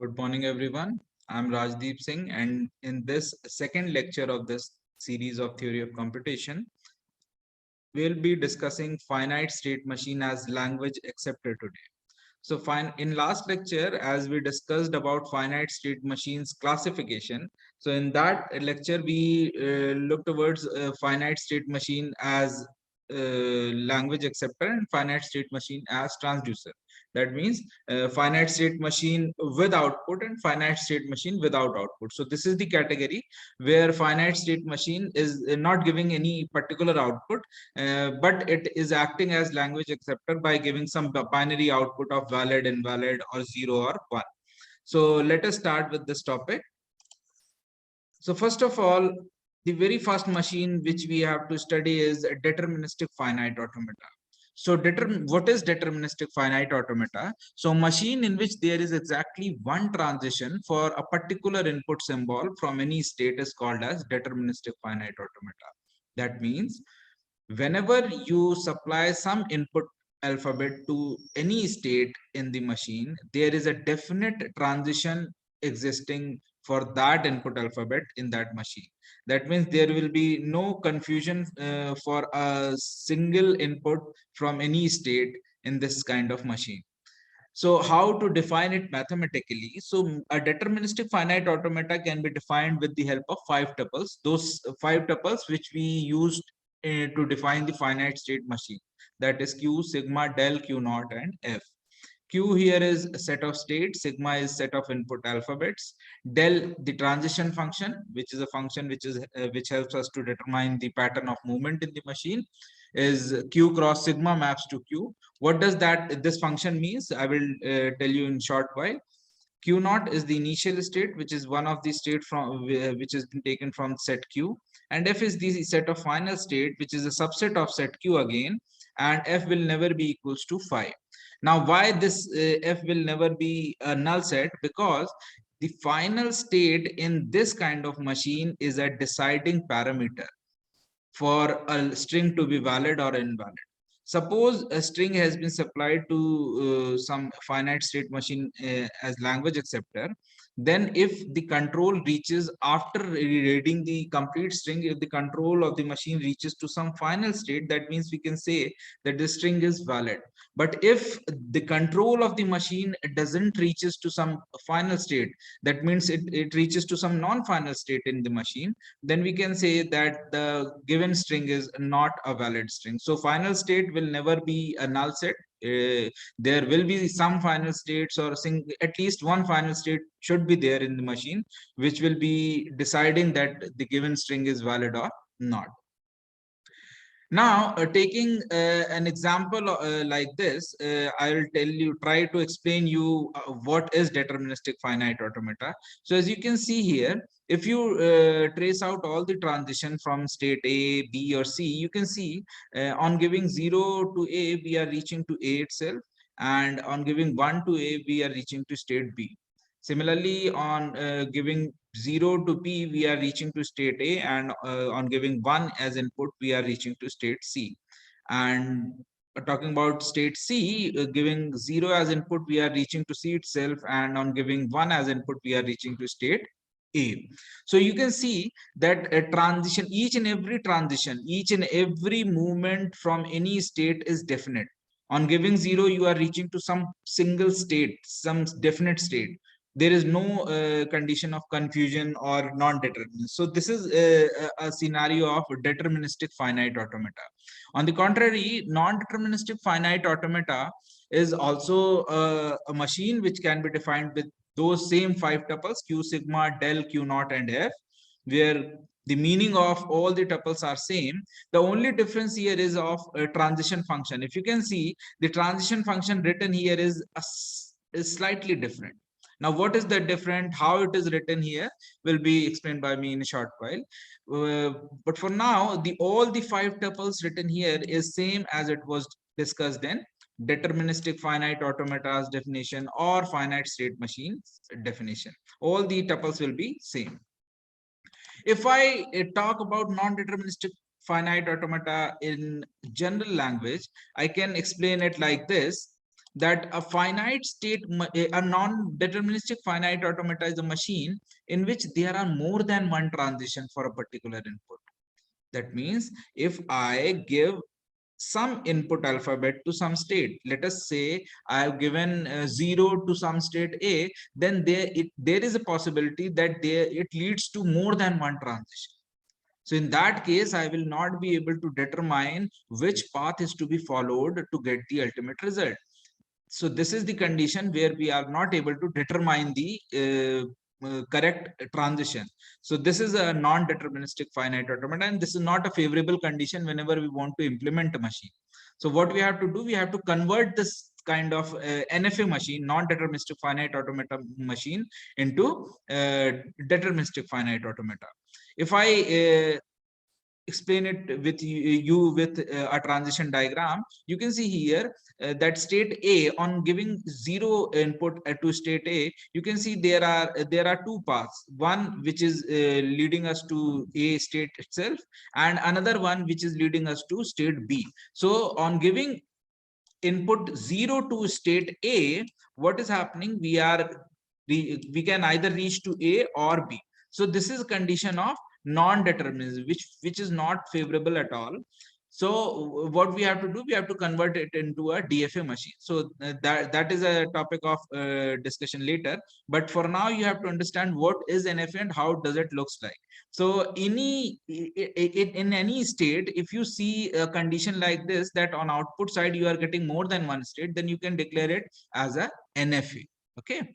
Good morning, everyone. I'm Rajdeep Singh, and in this second lecture of this series of theory of computation, we'll be discussing finite state machine as language accepted today. So, in last lecture, as we discussed about finite state machines classification, so in that lecture, we look towards finite state machine as language acceptor and finite state machine as transducer. That means finite state machine with output and finite state machine without output. So this is the category where finite state machine is not giving any particular output, but it is acting as language acceptor by giving some binary output of valid, invalid, or 0 or 1. So let us start with this topic. So first of all, the very first machine which we have to study is a deterministic finite automata. So what is deterministic finite automata? So machine in which there is exactly one transition for a particular input symbol from any state is called as deterministic finite automata. That means whenever you supply some input alphabet to any state in the machine, there is a definite transition existing for that input alphabet in that machine. That means there will be no confusion for a single input from any state in this kind of machine. So how to define it mathematically? So a deterministic finite automata can be defined with the help of five tuples. Those five tuples which we used to define the finite state machine. That is Q, sigma, del, Q naught, and F. Q here is a set of states, sigma is set of input alphabets, del the transition function, which is a function which helps us to determine the pattern of movement in the machine, is Q cross sigma maps to Q. What does this function means? I will tell you in short while. Q naught is the initial state, which is one of the state from which has been taken from set Q, and F is the set of final state, which is a subset of set Q again, and F will never be equals to 5. Now, why this F will never be a null set? Because the final state in this kind of machine is a deciding parameter for a string to be valid or invalid. Suppose a string has been supplied to some finite state machine as language acceptor. Then if the control reaches after reading the complete string, if the control of the machine reaches to some final state, that means we can say that the string is valid. But if the control of the machine doesn't reaches to some final state, that means it reaches to some non-final state in the machine, then we can say that the given string is not a valid string. So final state will never be a null set. There will be some final states, or at least one final state should be there in the machine, which will be deciding that the given string is valid or not. Now, taking an example like this, I will try to explain you what is deterministic finite automata. So as you can see here, if you trace out all the transition from state A, B, or C, you can see on giving 0 to A, we are reaching to A itself, and on giving 1 to A, we are reaching to state B. Similarly, on giving 0 to P, we are reaching to state A, and on giving 1 as input, we are reaching to state C. And talking about state C, giving 0 as input, we are reaching to C itself, and on giving 1 as input, we are reaching to state A. So you can see that a transition, each and every movement from any state is definite. On giving 0, you are reaching to some single state, some definite state. There is no condition of confusion or non-determinate. So this is a scenario of deterministic finite automata. On the contrary, non-deterministic finite automata is also a machine which can be defined with those same five tuples, Q sigma, del, Q naught, and F, where the meaning of all the tuples are same. The only difference here is of a transition function. If you can see, the transition function written here is slightly different. Now, what is the different? How it is written here will be explained by me in a short while. But for now, all the five tuples written here is same as it was discussed in deterministic finite automata's definition or finite state machines definition. All the tuples will be same. If I talk about non-deterministic finite automata in general language, I can explain it like this. that a finite state, a non-deterministic finite automata is a machine in which there are more than one transition for a particular input. That means if I give some input alphabet to some state, let us say I have given 0 to some state A, then there is a possibility that it leads to more than one transition. So in that case, I will not be able to determine which path is to be followed to get the ultimate result. So this is the condition where we are not able to determine the correct transition. So this is a non-deterministic finite automata, and this is not a favorable condition whenever we want to implement a machine. So what we have to do, we have to convert this kind of NFA machine, non-deterministic finite automata machine, into deterministic finite automata. If I explain it with you with a transition diagram, you can see here that state A, on giving 0 input to state A, you can see there are two paths, one which is leading us to A state itself, and another one which is leading us to state B. So on giving input 0 to state A, what is happening, we can either reach to A or B. So this is a condition of non-determinism, which is not favorable at all. So what we have to do, we have to convert it into a DFA machine. So that is a topic of discussion later. But for now, you have to understand what is NFA and how does it looks like. So in any state, if you see a condition like this, that on output side you are getting more than one state, then you can declare it as a NFA. Okay.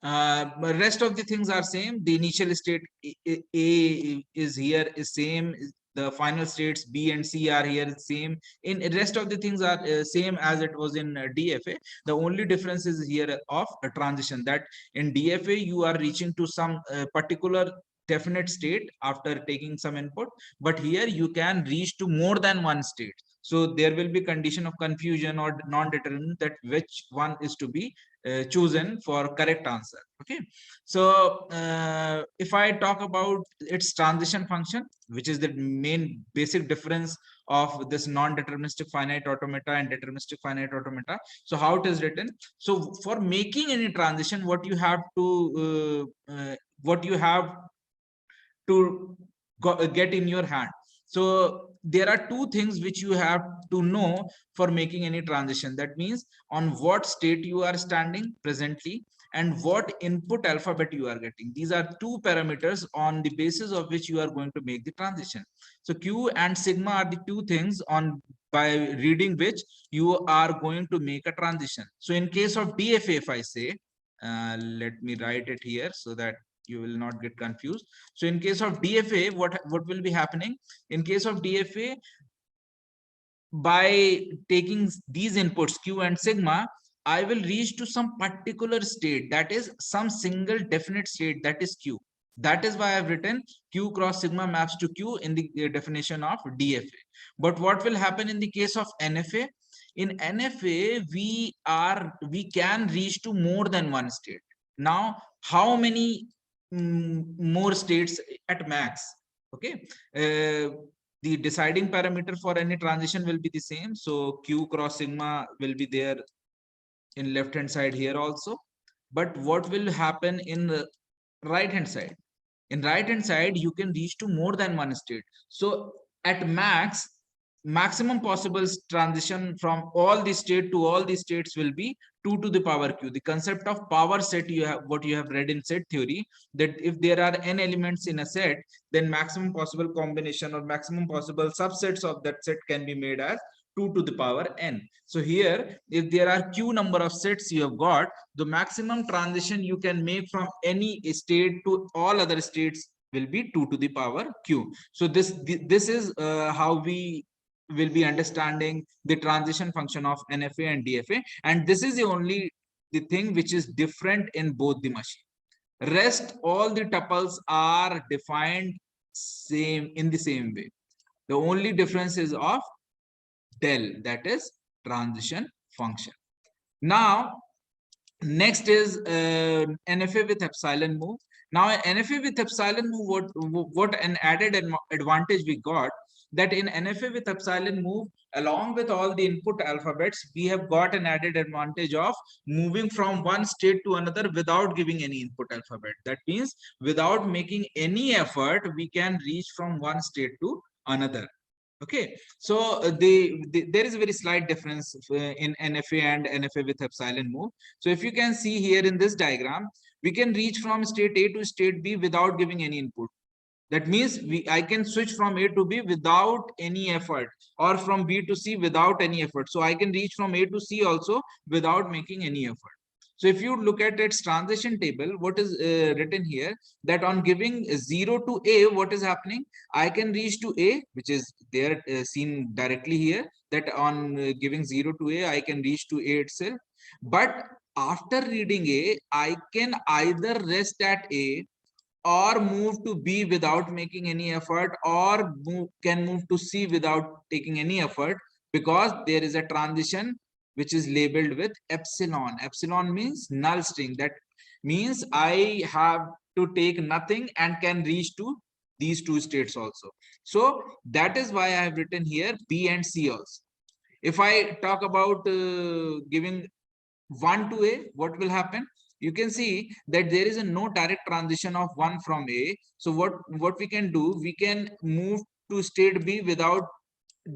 But rest of the things are same. The initial state A is here is same. The final states B and C are here same. In rest of the things are same as it was in DFA. The only difference is here of a transition, that in DFA you are reaching to some particular definite state after taking some input, but here you can reach to more than one state. So there will be condition of confusion or non-determinant, that which one is to be chosen for correct answer. Okay. So if I talk about its transition function, which is the main basic difference of this non-deterministic finite automata and deterministic finite automata. So how it is written? So for making any transition, what you have to get in your hand. So there are two things which you have to know for making any transition. That means on what state you are standing presently and what input alphabet you are getting. These are two parameters on the basis of which you are going to make the transition. So Q and sigma are the two things on by reading which you are going to make a transition. So in case of DFA, if I say, let me write it here so that you will not get confused. So in case of DFA, what will be happening? In case of DFA, by taking these inputs Q and sigma, I will reach to some particular state, that is some single definite state, that is Q. That is why I've written Q cross sigma maps to Q in the definition of DFA. But what will happen in the case of NFA? In NFA, we can reach to more than one state. Now, how many more states at max? Okay. The deciding parameter for any transition will be the same. So Q cross sigma will be there in left hand side here also. But what will happen in the right hand side? In right hand side, you can reach to more than one state. So at maximum possible transition from all the state to all the states will be 2 to the power q. The concept of power set, you have what you have read in set theory, that if there are n elements in a set, then maximum possible combination or maximum possible subsets of that set can be made as 2 to the power n. So here, if there are q number of sets you have got, the maximum transition you can make from any state to all other states will be 2 to the power q. So this is how we will be understanding the transition function of NFA and DFA, and this is the only the thing which is different in both the machine. Rest all the tuples are defined same in the same way. The only difference is of del, that is transition function. Now next is NFA with epsilon move. Now NFA with epsilon move, what an added advantage we got, that in NFA with epsilon move, along with all the input alphabets, we have got an added advantage of moving from one state to another without giving any input alphabet. That means without making any effort, we can reach from one state to another. Okay, so there is a very slight difference in NFA and NFA with epsilon move. So if you can see here in this diagram, we can reach from state A to state B without giving any input. That means I can switch from A to B without any effort, or from B to C without any effort. So I can reach from A to C also without making any effort. So if you look at its transition table, what is written here, that on giving 0 to A, what is happening? I can reach to A, which is there seen directly here, that on giving 0 to A, I can reach to A itself. But after reading A, I can either rest at A or move to B without making any effort, or can move to C without taking any effort, because there is a transition which is labeled with epsilon. Epsilon means null string. That means I have to take nothing and can reach to these two states also. So that is why I have written here B and C also. If I talk about giving 1 to A, what will happen? You can see that there is a no direct transition of 1 from A. So what we can do, we can move to state B without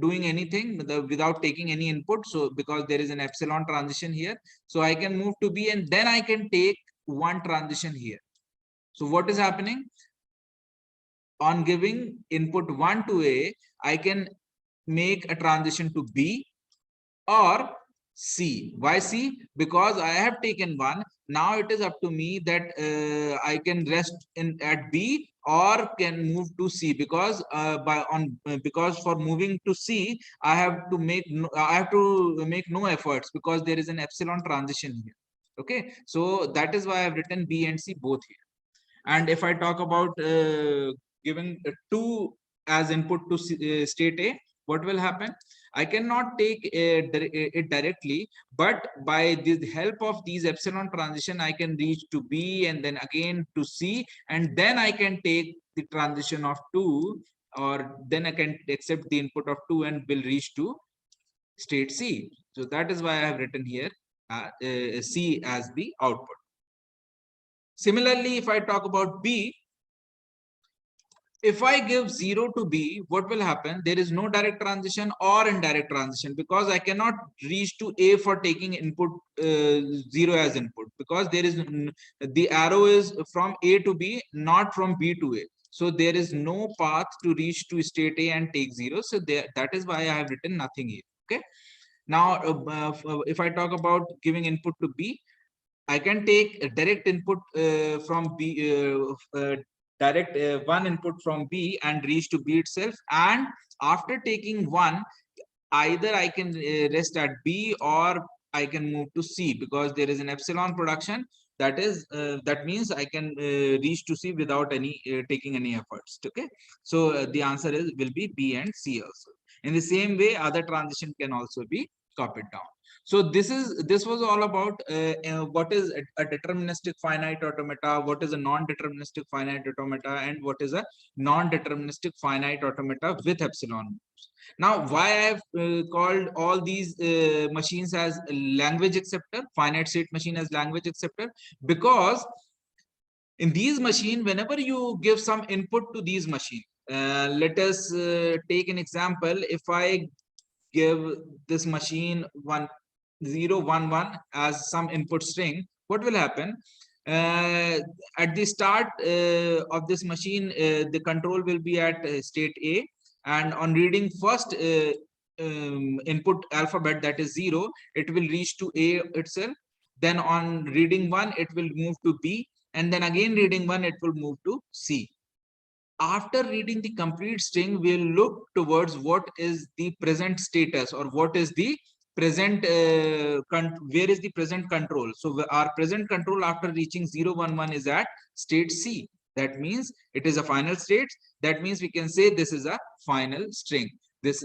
doing anything, without taking any input. So because there is an epsilon transition here, so I can move to B and then I can take one transition here. So what is happening? On giving input 1 to A, I can make a transition to B or C. Why C? Because I have taken one. Now it is up to me that I can rest in at B or can move to C, because because for moving to C, I have to make no efforts, because there is an epsilon transition here. Okay, so that is why I've written B and C both here. And if I talk about giving 2 as input to state A, what will happen? I cannot take it directly, but by the help of these epsilon transition, I can reach to B and then again to C, and then I can take the transition of 2, or then I can accept the input of 2 and will reach to state C. So that is why I have written here C as the output. Similarly, if I talk about B, if I give 0 to B, what will happen? There is no direct transition or indirect transition, because I cannot reach to A for taking input 0 as input, because there is the arrow is from A to B, not from B to A. So there is no path to reach to state A and take 0. So that is why I have written nothing here. Okay. Now, if I talk about giving input to B, I can take a direct input from B, direct one input from B and reach to B itself. And after taking one, either I can rest at B or I can move to C, because there is an epsilon production. That means I can reach to C without any taking any efforts. Okay, so the answer will be B and C also. In the same way, other transition can also be copied down. So this was all about what is a deterministic finite automata, what is a non-deterministic finite automata, and what is a non-deterministic finite automata with epsilon. Now, why I have called all these machines as language acceptor, finite state machine as language acceptor, because in these machine, whenever you give some input to these machine, let us take an example. If I give this machine 1011 as some input string, what will happen? At the start of this machine, the control will be at state A, and on reading first input alphabet, that is 0, it will reach to A itself. Then on reading 1, it will move to B, and then again reading 1, it will move to C. After reading the complete string, we'll look towards what is the present status, or what is the present where is the present control. So our present control after reaching 011 is at state C. That means it is a final state. That means we can say this is a final string. This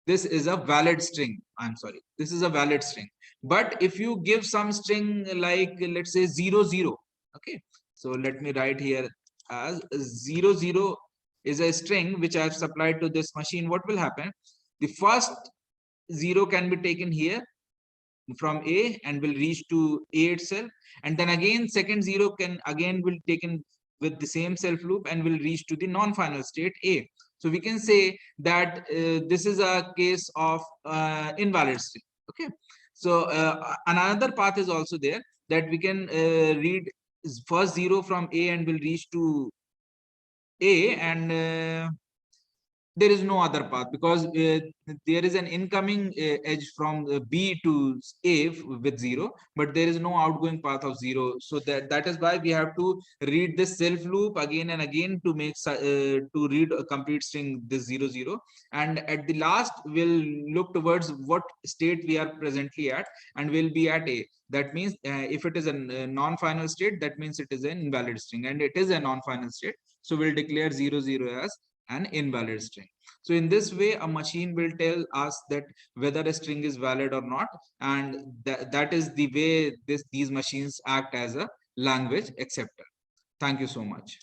is a valid string. I'm sorry, this is a valid string. But if you give some string like, let's say 00, okay, so let me write here as 00. is a string which I have supplied to this machine, what will happen? The first 0 can be taken here from A and will reach to A itself, and then again second 0 can again will taken with the same self loop and will reach to the non-final state A. So we can say that this is a case of invalid string. Okay, so another path is also there, that we can read first 0 from A and will reach to A, and there is no other path, because there is an incoming edge from B to A with 0, but there is no outgoing path of 0. So that is why we have to read this self loop again and again to make to read a complete string this 0 0, and at the last we'll look towards what state we are presently at, and we'll be at A. That means if it is a non-final state, that means it is an invalid string, and it is a non-final state, so we'll declare 0 0 as an invalid string. So in this way, a machine will tell us that whether a string is valid or not, and that is the way these machines act as a language acceptor. Thank you so much.